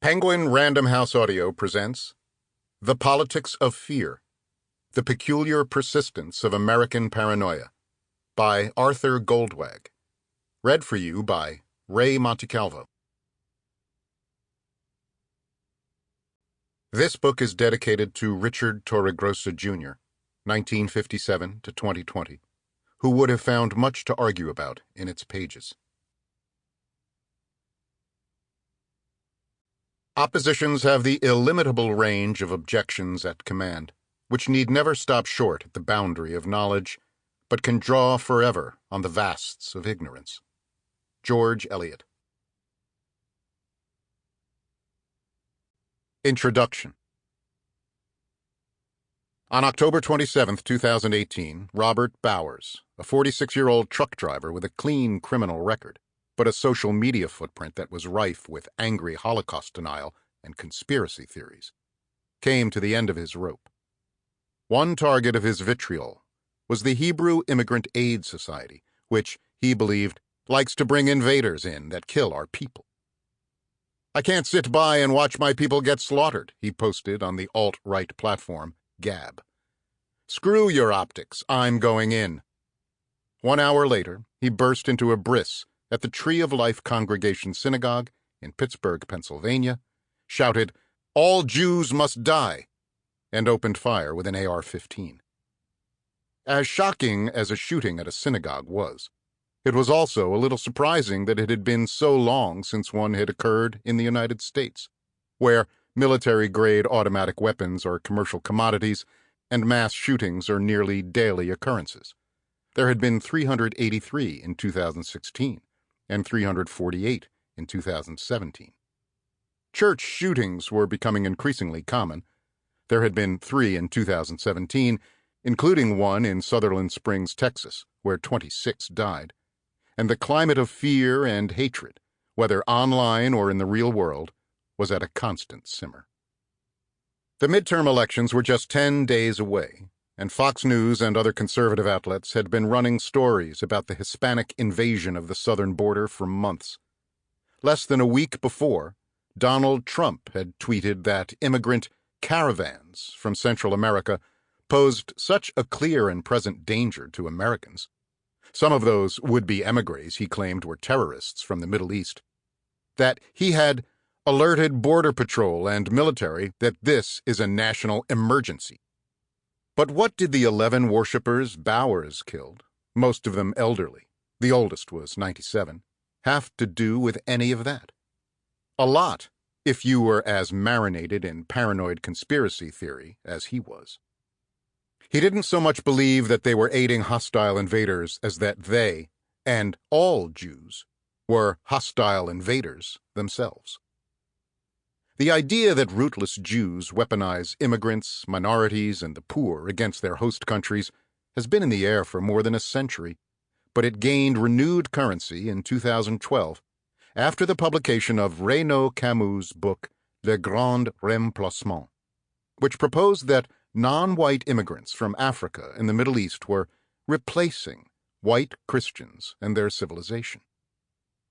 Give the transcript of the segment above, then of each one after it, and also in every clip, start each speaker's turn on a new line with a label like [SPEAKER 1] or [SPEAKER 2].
[SPEAKER 1] Penguin Random House Audio presents The Politics of Fear, The Peculiar Persistence of American Paranoia by Arthur Goldwag. Read for you by Ray Montecalvo. This book is dedicated to Richard Torregrossa, Jr., 1957 to 2020, who would have found much to argue about in its pages. Oppositions have the illimitable range of objections at command, which need never stop short at the boundary of knowledge, but can draw forever on the vasts of ignorance. George Eliot. Introduction. On October 27, 2018, Robert Bowers, a 46-year-old truck driver with a clean criminal record, but a social media footprint that was rife with angry Holocaust denial and conspiracy theories, came to the end of his rope. One target of his vitriol was the Hebrew Immigrant Aid Society, which, he believed, likes to bring invaders in that kill our people. "I can't sit by and watch my people get slaughtered," he posted on the alt-right platform, Gab. "Screw your optics, I'm going in." 1 hour later, he burst into a bris at the Tree of Life Congregation Synagogue in Pittsburgh, Pennsylvania, shouted, "All Jews must die," and opened fire with an AR-15. As shocking as a shooting at a synagogue was, it was also a little surprising that it had been so long since one had occurred in the United States, where military-grade automatic weapons are commercial commodities and mass shootings are nearly daily occurrences. There had been 383 in 2016 and 348 in 2017. Church shootings were becoming increasingly common. There had been 3 in 2017, including one in Sutherland Springs, Texas, where 26 died. And the climate of fear and hatred, whether online or in the real world, was at a constant simmer. The midterm elections were just 10 days away, and Fox News and other conservative outlets had been running stories about the Hispanic invasion of the southern border for months. Less than a week before, Donald Trump had tweeted that immigrant caravans from Central America posed such a clear and present danger to Americans. Some of those would-be emigres he claimed were terrorists from the Middle East, that he had alerted Border Patrol and military that this is a national emergency. But what did the 11 worshippers Bowers killed, most of them elderly, the oldest was 97, have to do with any of that? A lot, if you were as marinated in paranoid conspiracy theory as he was. He didn't so much believe that they were aiding hostile invaders as that they, and all Jews, were hostile invaders themselves. The idea that rootless Jews weaponize immigrants, minorities, and the poor against their host countries has been in the air for more than a century, but it gained renewed currency in 2012 after the publication of Renaud Camus' book Le Grand Remplacement, which proposed that non-white immigrants from Africa and the Middle East were replacing white Christians and their civilization.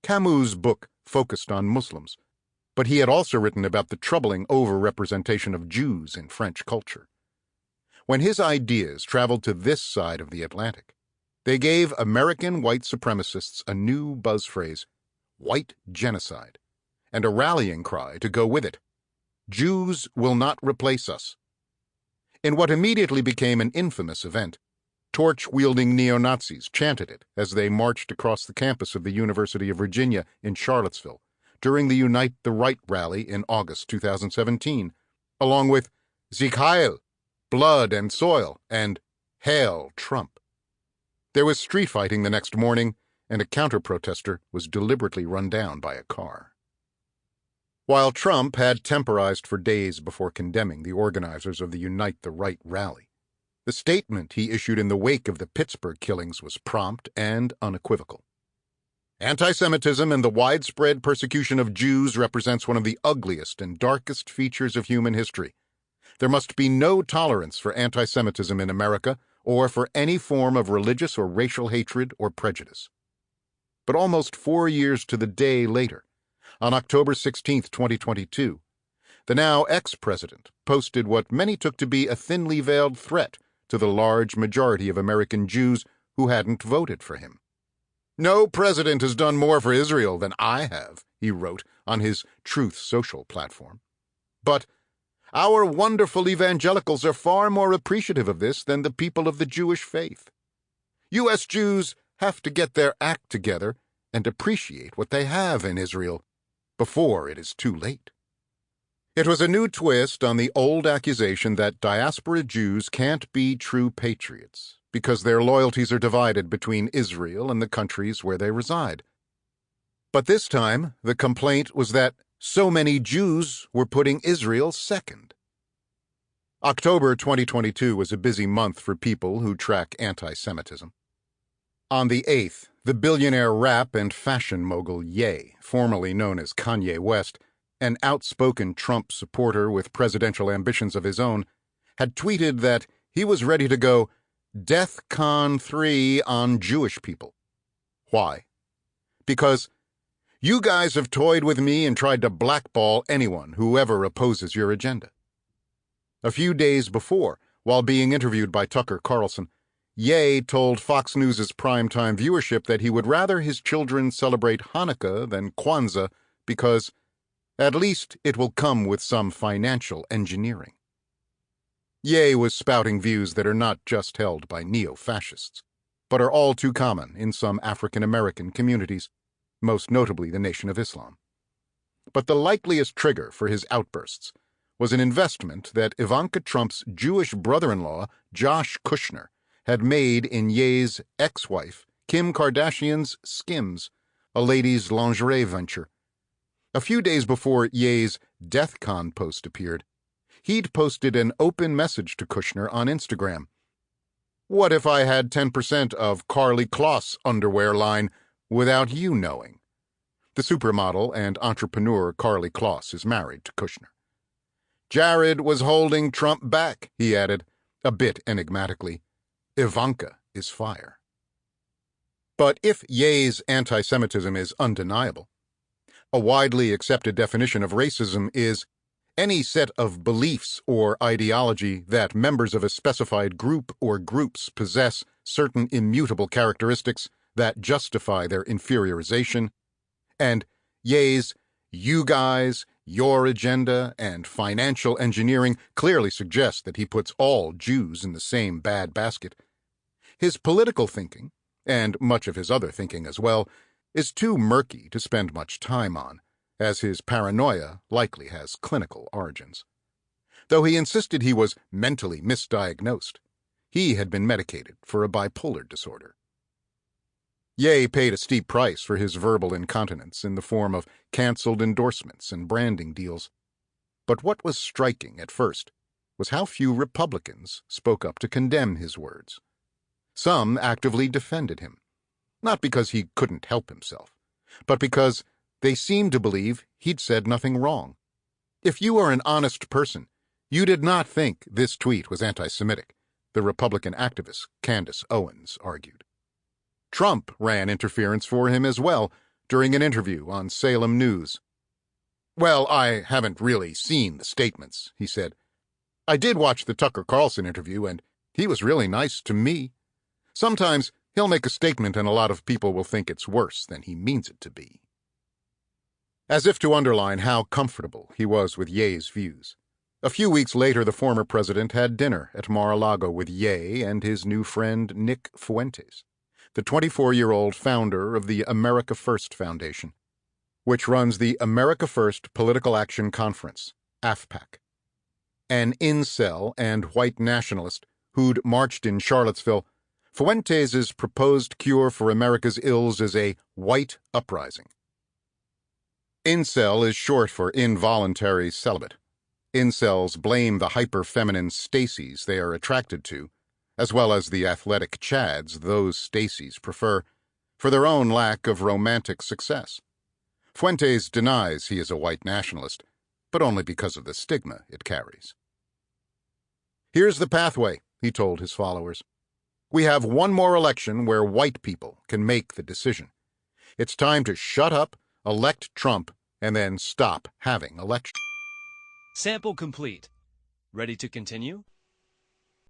[SPEAKER 1] Camus' book focused on Muslims, but he had also written about the troubling overrepresentation of Jews in French culture. When his ideas traveled to this side of the Atlantic, they gave American white supremacists a new buzz phrase, white genocide, and a rallying cry to go with it: Jews will not replace us. In what immediately became an infamous event, torch-wielding neo-Nazis chanted it as they marched across the campus of the University of Virginia in Charlottesville during the Unite the Right rally in August 2017, along with Sieg Heil, Blood and Soil, and Hail Trump. There was street fighting the next morning, and a counter-protester was deliberately run down by a car. While Trump had temporized for days before condemning the organizers of the Unite the Right rally, the statement he issued in the wake of the Pittsburgh killings was prompt and unequivocal. Anti-Semitism and the widespread persecution of Jews represents one of the ugliest and darkest features of human history. There must be no tolerance for anti-Semitism in America or for any form of religious or racial hatred or prejudice. But almost 4 years to the day later, On October 16, 2022, the now ex-president posted what many took to be a thinly veiled threat to the large majority of American Jews who hadn't voted for him. "No president has done more for Israel than I have," he wrote on his Truth Social platform. "But our wonderful evangelicals are far more appreciative of this than the people of the Jewish faith. U.S. Jews have to get their act together and appreciate what they have in Israel before it is too late." It was a new twist on the old accusation that diaspora Jews can't be true patriots because their loyalties are divided between Israel and the countries where they reside. But this time, the complaint was that so many Jews were putting Israel second. October 2022 was a busy month for people who track anti-Semitism. On the 8th, the billionaire rap and fashion mogul Ye, formerly known as Kanye West, an outspoken Trump supporter with presidential ambitions of his own, had tweeted that he was ready to go DEFCON 3 on Jewish people. Why? Because you guys have toyed with me and tried to blackball anyone who ever opposes your agenda. A few days before, while being interviewed by Tucker Carlson, Ye told Fox News' primetime viewership that he would rather his children celebrate Hanukkah than Kwanzaa because at least it will come with some financial engineering. Ye was spouting views that are not just held by neo-fascists, but are all too common in some African-American communities, most notably the Nation of Islam. But the likeliest trigger for his outbursts was an investment that Ivanka Trump's Jewish brother-in-law, Josh Kushner, had made in Ye's ex-wife, Kim Kardashian's Skims, a ladies' lingerie venture. A few days before Ye's DeathCon post appeared, he'd posted an open message to Kushner on Instagram. "What if I had 10% of Karlie Kloss underwear line without you knowing?" The supermodel and entrepreneur Karlie Kloss is married to Kushner. "Jared was holding Trump back," he added, a bit enigmatically. "Ivanka is fire." But if Ye's anti-Semitism is undeniable, a widely accepted definition of racism is any set of beliefs or ideology that members of a specified group or groups possess certain immutable characteristics that justify their inferiorization, and Ye's "you guys," "your agenda," and financial engineering clearly suggest that he puts all Jews in the same bad basket. His political thinking, and much of his other thinking as well, is too murky to spend much time on, as his paranoia likely has clinical origins. Though he insisted he was mentally misdiagnosed, he had been medicated for a bipolar disorder. Ye paid a steep price for his verbal incontinence in the form of canceled endorsements and branding deals. But what was striking at first was how few Republicans spoke up to condemn his words. Some actively defended him, not because he couldn't help himself, but because they seemed to believe he'd said nothing wrong. If you are an honest person, you did not think this tweet was anti-Semitic, the Republican activist Candace Owens argued. Trump ran interference for him as well during an interview on Salem News. "Well, I haven't really seen the statements," he said. "I did watch the Tucker Carlson interview, and he was really nice to me. Sometimes he'll make a statement and a lot of people will think it's worse than he means it to be." As if to underline how comfortable he was with Ye's views, a few weeks later the former president had dinner at Mar-a-Lago with Ye and his new friend Nick Fuentes, the 24-year-old founder of the America First Foundation, which runs the America First Political Action Conference, AFPAC. An incel and white nationalist who'd marched in Charlottesville, Fuentes' proposed cure for America's ills is a white uprising. Incel is short for involuntary celibate. Incels blame the hyper-feminine Stacys they are attracted to, as well as the athletic Chads those Stacys prefer, for their own lack of romantic success. Fuentes denies he is a white nationalist, but only because of the stigma it carries. "Here's the pathway," he told his followers. "We have one more election where white people can make the decision. It's time to shut up, elect Trump, and then stop having a lecture.
[SPEAKER 2] Sample complete. Ready to continue?